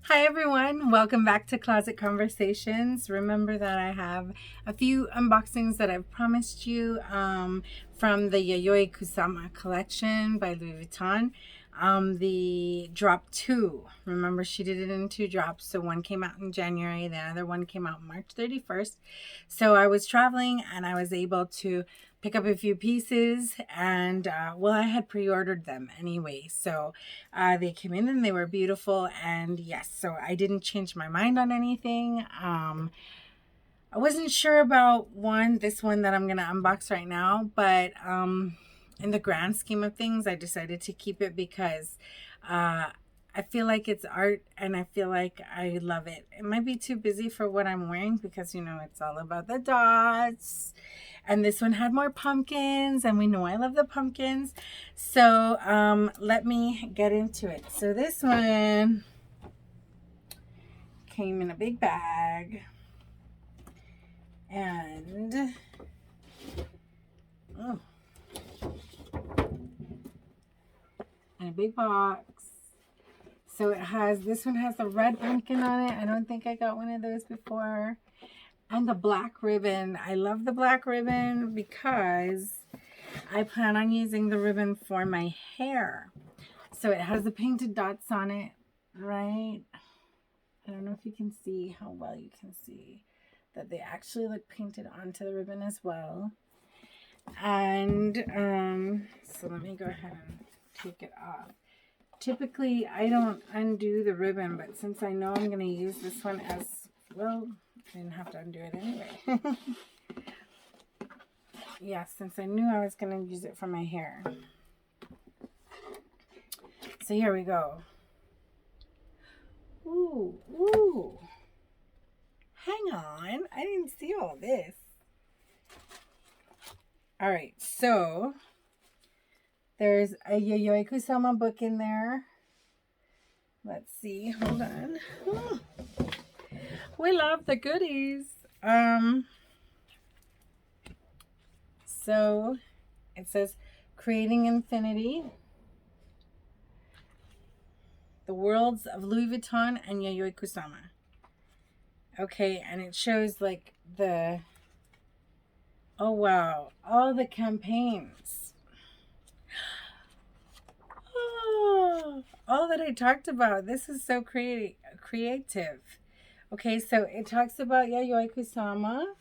Hi everyone, welcome back to Closet Conversations. Remember that I have a few unboxings that I've promised you from the Yayoi Kusama collection by Louis Vuitton. The drop 2, remember she did it in 2 drops, so one came out in January, the other one came out March 31st. So I was traveling and I was able to pick up a few pieces, and well, I had pre-ordered them anyway, so they came in and they were beautiful. And yes, so I didn't change my mind on anything. I wasn't sure about this one that I'm gonna unbox right now, but in the grand scheme of things, I decided to keep it because I feel like it's art and I feel like I love it. It might be too busy for what I'm wearing because, you know, it's all about the dots. And this one had more pumpkins, and we know I love the pumpkins. So let me get into it. So this one came in a big bag. And oh, and a big box. So this one has the red pumpkin on it. I don't think I got one of those before. And the black ribbon. I love the black ribbon because I plan on using the ribbon for my hair. So it has the painted dots on it, right? I don't know if you can see how well you can see that they actually look painted onto the ribbon as well. And so let me go ahead and take it off. Typically, I don't undo the ribbon, but since I know I'm going to use this one as well, I didn't have to undo it anyway. Yeah, since I knew I was going to use it for my hair. So here we go. Ooh. Hang on. I didn't see all this. All right, so there's a Yayoi Kusama book in there. Let's see. Hold on. Oh, we love the goodies. So it says Creating Infinity, The Worlds of Louis Vuitton and Yayoi Kusama. Okay, and it shows like the, oh wow, all the campaigns. Oh, all that I talked about. This is so creative. Okay, so it talks about Yayoi Kusama.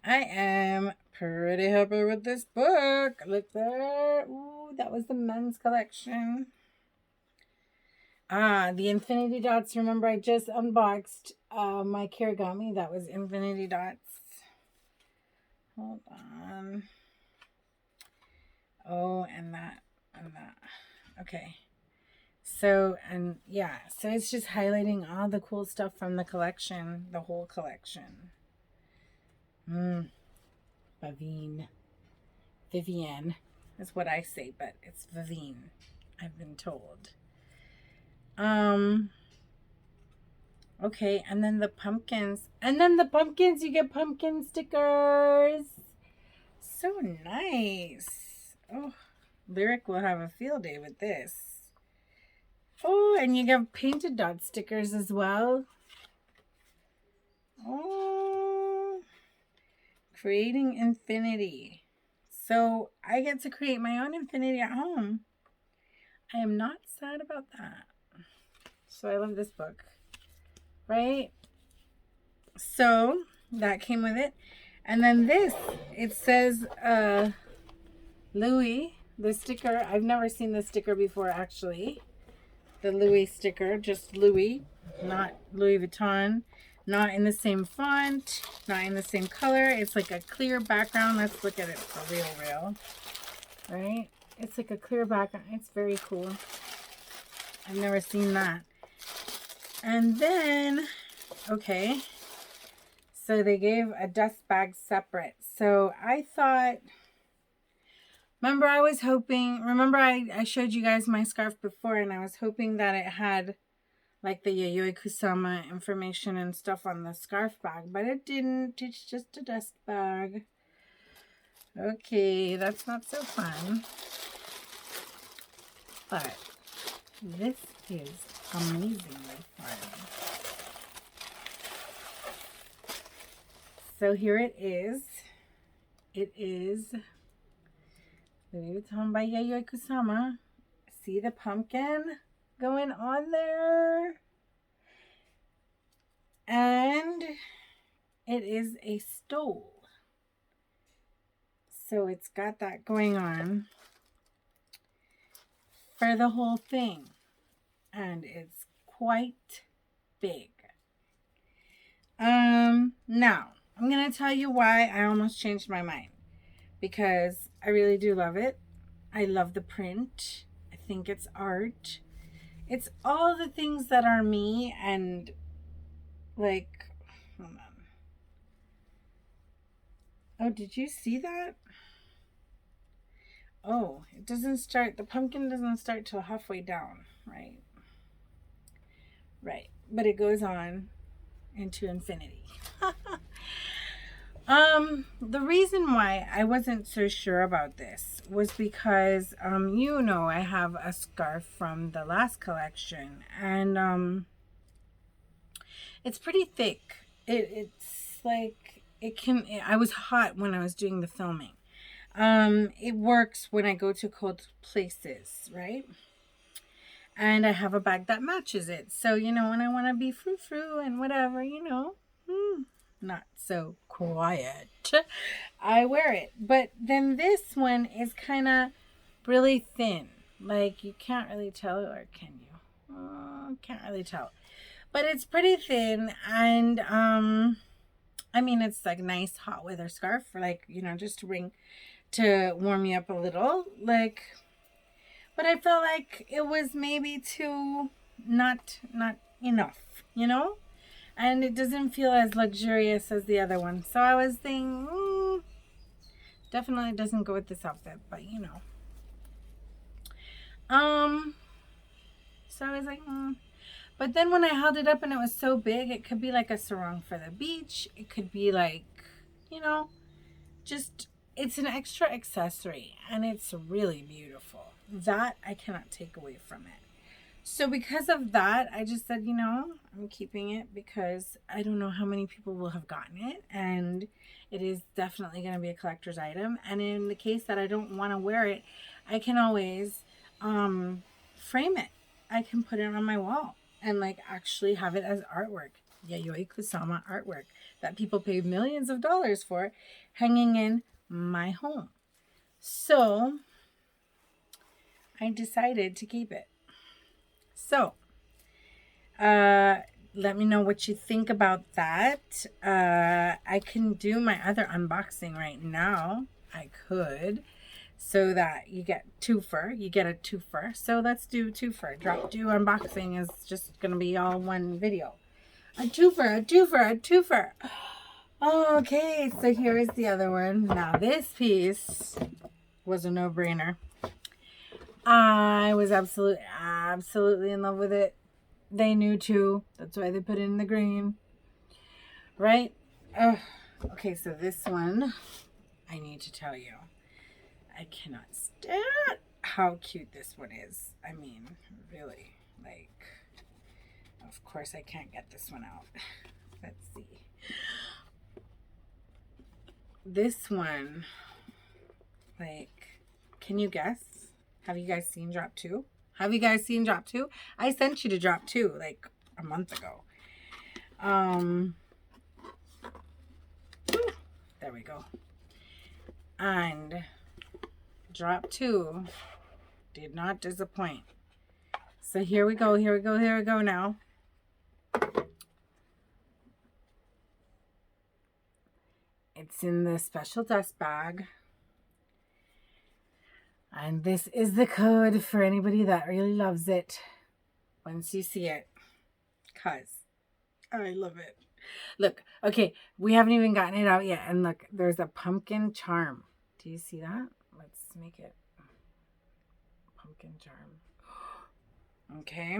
I am pretty happy with this book. Look there. Ooh, that was the men's collection. The Infinity Dots. Remember, I just unboxed my Kirigami. That was Infinity Dots. Hold on. Oh, and that. Okay. So, and yeah. So it's just highlighting all the cool stuff from the collection. The whole collection. Vivienne is what I say, but it's Vivienne, I've been told. Okay, and then the pumpkins. You get pumpkin stickers. So nice. Oh, Lyric will have a field day with this. Oh, and you get painted dot stickers as well. Oh, Creating Infinity. So I get to create my own infinity at home. I am not sad about that. So I love this book. Right? So that came with it. And then this, it says Louis, the sticker. I've never seen this sticker before, actually. The Louis sticker, just Louis, not Louis Vuitton. Not in the same font, not in the same color. It's like a clear background. Let's look at it for real. Right? It's like a clear background. It's very cool. I've never seen that. And then, okay, so they gave a dust bag separate. So I thought, remember I showed you guys my scarf before, and I was hoping that it had like the Yayoi Kusama information and stuff on the scarf bag, but it didn't. It's just a dust bag. Okay, that's not so fun. But This is amazingly fun. So here it is. It is Louis Vuitton by Yayoi Kusama. See the pumpkin going on there? And it is a stole. So it's got that going on for the whole thing. And it's quite big. Now, I'm going to tell you why I almost changed my mind. Because I really do love it. I love the print. I think it's art. It's all the things that are me, and like, hold on. Oh, did you see that? Oh, it doesn't start, the pumpkin doesn't start till halfway down, right? Right, but it goes on into infinity. The reason why I wasn't so sure about this was because, you know, I have a scarf from the last collection, and, it's pretty thick. It's like, I was hot when I was doing the filming. It works when I go to cold places, right? And I have a bag that matches it. So, you know, when I want to be frou-frou and whatever, you know, not so quiet, I wear it. But then this one is kind of really thin. Like, you can't really tell, or can you? Can't really tell. But it's pretty thin, and, I mean, it's like a nice hot weather scarf for, like, you know, just to warm you up a little, like, but I felt like it was maybe too not enough, you know, and it doesn't feel as luxurious as the other one. So I was thinking, definitely doesn't go with this outfit, but you know, so I was like, But then when I held it up and it was so big, it could be like a sarong for the beach. It could be like, you know, just, it's an extra accessory, and it's really beautiful. That I cannot take away from it. So because of that, I just said, you know, I'm keeping it because I don't know how many people will have gotten it, and it is definitely going to be a collector's item. And in the case that I don't want to wear it, I can always frame it. I can put it on my wall and like actually have it as artwork. Yayoi Kusama artwork that people pay millions of dollars for, hanging in my home. So I decided to keep it. So let me know what you think about that. I can do my other unboxing right now. I could, so that you get twofer. You get a twofer. So let's do twofer. Drop do unboxing is just gonna be all one video. A twofer, a twofer, a twofer. Okay, so here is the other one. Now this piece was a no-brainer. I was absolutely in love with it. They knew too. That's why they put it in the green. Right? Okay, so this one, I need to tell you, I cannot stand how cute this one is. I mean, really, like, of course I can't get this one out. Let's see. This one, like, can you guess? Have you guys seen Drop 2? Have you guys seen Drop 2? I sent you to Drop 2 like a month ago. There we go. And Drop 2 did not disappoint. So here we go, here we go, here we go now. It's in the special dust bag. And this is the code for anybody that really loves it once you see it. Cause I love it. Look, okay, we haven't even gotten it out yet. And look, there's a pumpkin charm. Do you see that? Let's make it pumpkin charm. Okay.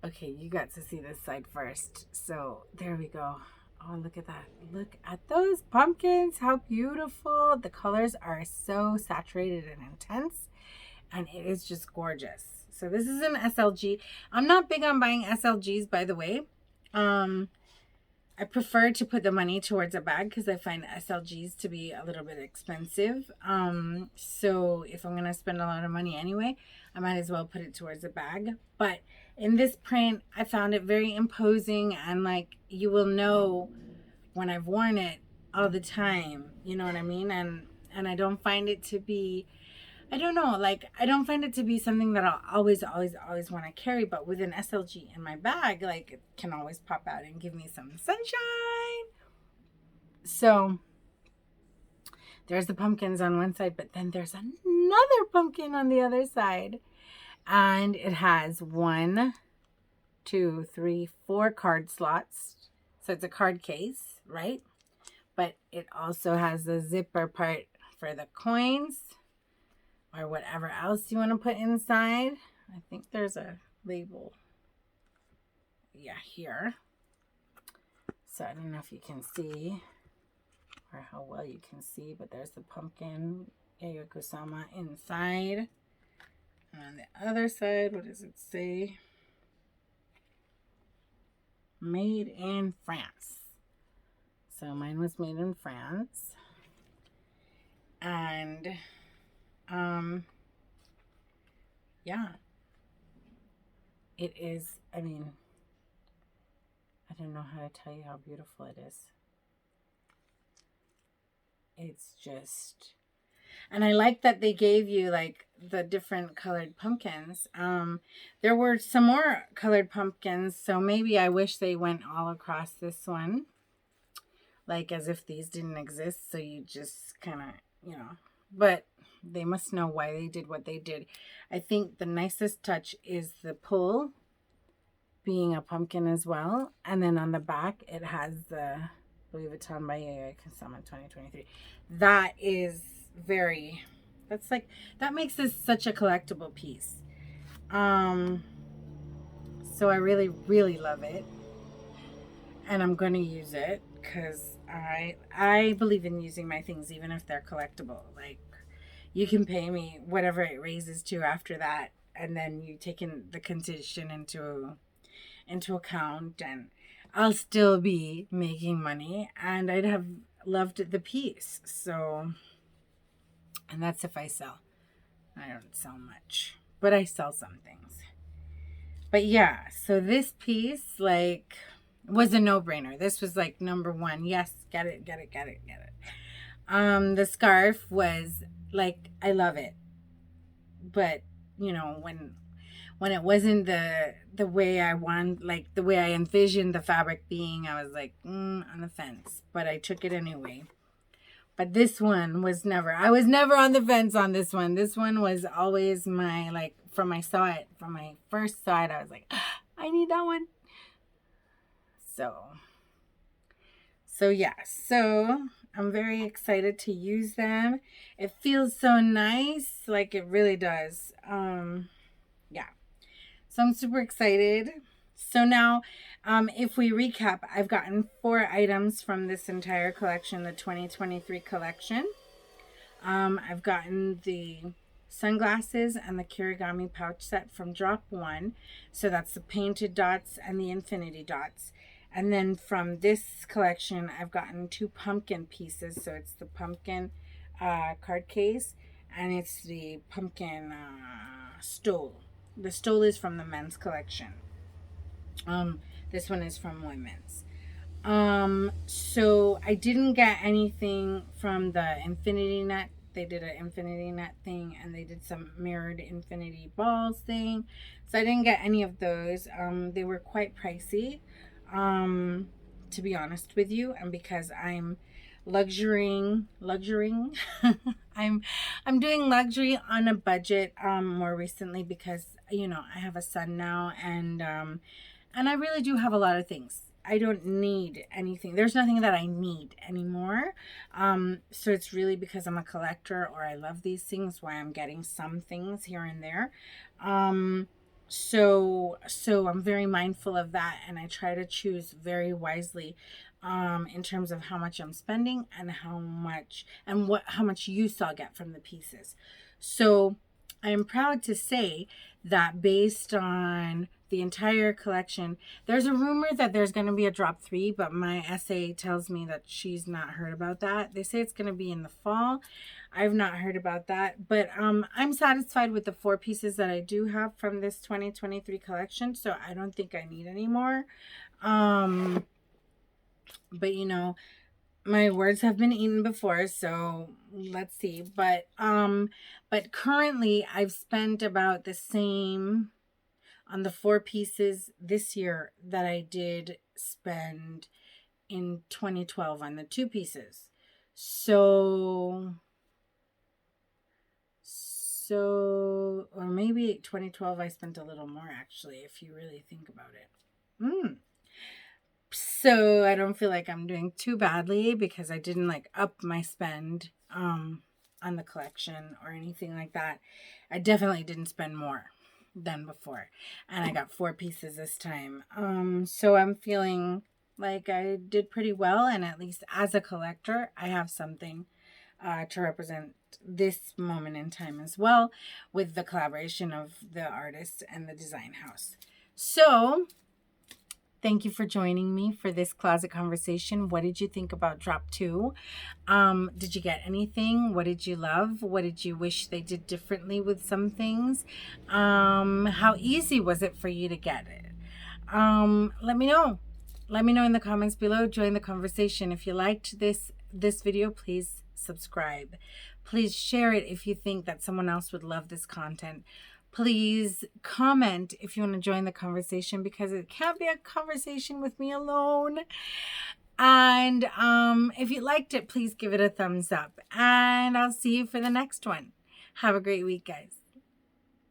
Okay, you got to see this side first. So there we go. Oh, look at that. Look at those pumpkins. How beautiful. The colors are so saturated and intense, and it is just gorgeous. So this is an SLG. I'm not big on buying SLGs, by the way. I prefer to put the money towards a bag because I find SLGs to be a little bit expensive. So if I'm going to spend a lot of money anyway, I might as well put it towards a bag. But in this print, I found it very imposing, and like you will know when I've worn it all the time. You know what I mean? And I don't find it to be, I don't know, like I don't find it to be something that I'll always want to carry. But with an SLG in my bag, like it can always pop out and give me some sunshine. So there's the pumpkins on one side, but then there's another pumpkin on the other side. And it has 1, 2, 3, 4 card slots. So it's a card case, right? But it also has the zipper part for the coins or whatever else you want to put inside. I think there's a label. Yeah, here. So I don't know if you can see or how well you can see, but there's the pumpkin, Yayoi Kusama inside. And on the other side, what does it say? Made in France. So mine was made in France. And yeah, it is, I mean, I don't know how to tell you how beautiful it is. It's just, and I like that they gave you like the different colored pumpkins. There were some more colored pumpkins, so maybe I wish they went all across this one, like as if these didn't exist. So you just kind of, you know, but they must know why they did what they did. I think the nicest touch is the pull being a pumpkin as well. And then on the back, it has the Louis Vuitton by Yayoi Kusama 2023. That is very, that's like, that makes this such a collectible piece. So I really, really love it. And I'm going to use it because I believe in using my things even if they're collectible. Like, you can pay me whatever it raises to after that, and then you take in the condition into account, and I'll still be making money, and I'd have loved the piece. So, and that's if I sell. I don't sell much, but I sell some things. But yeah, so this piece like was a no-brainer. This was like number one. Yes, get it. The scarf was like, I love it, but you know, when it wasn't the way I want, like the way I envisioned the fabric being, I was like on the fence, but I took it anyway. But this one was never, I was never on the fence on this one. This one was always my, like, from my first saw it, I was like, I need that one. So yeah, so I'm very excited to use them. It feels so nice, like it really does. Yeah, so I'm super excited. So now, if we recap, I've gotten 4 items from this entire collection, the 2023 collection. I've gotten the sunglasses and the Kirigami pouch set from Drop 1. So that's the painted dots and the infinity dots. And then from this collection, I've gotten 2 pumpkin pieces. So it's the pumpkin card case, and it's the pumpkin stole. The stole is from the men's collection. This one is from women's. So I didn't get anything from the infinity net. They did an infinity net thing, and they did some mirrored infinity balls thing. So I didn't get any of those. They were quite pricey, to be honest with you, and because I'm luxurying I'm doing luxury on a budget more recently, because you know I have a son now, and I really do have a lot of things. I don't need anything. There's nothing that I need anymore. So it's really because I'm a collector, or I love these things, why I'm getting some things here and there. So I'm very mindful of that, and I try to choose very wisely. in terms of how much I'm spending and how much you saw get from the pieces. So I am proud to say that based on the entire collection, there's a rumor that there's going to be a drop 3, but my essay tells me that she's not heard about that. They say it's going to be in the fall. I've not heard about that, but I'm satisfied with the 4 pieces that I do have from this 2023 collection, so I don't think I need any more. But you know, my words have been eaten before, so let's see. But currently I've spent about the same on the 4 pieces this year that I did spend in 2012 on the 2 pieces. So or maybe 2012 I spent a little more, actually, if you really think about it. So I don't feel like I'm doing too badly because I didn't like up my spend on the collection or anything like that. I definitely didn't spend more than before, and I got 4 pieces this time. So I'm feeling like I did pretty well, and at least as a collector I have something to represent this moment in time as well, with the collaboration of the artist and the design house. So thank you for joining me for this closet conversation. What did you think about drop 2? Did you get anything? What did you love? What did you wish they did differently with some things? How easy was it for you to get it? Let me know. Let me know in the comments below. Join the conversation. If you liked this video, please subscribe. Please share it if you think that someone else would love this content. Please comment if you want to join the conversation, because it can't be a conversation with me alone. And if you liked it, please give it a thumbs up. And I'll see you for the next one. Have a great week, guys.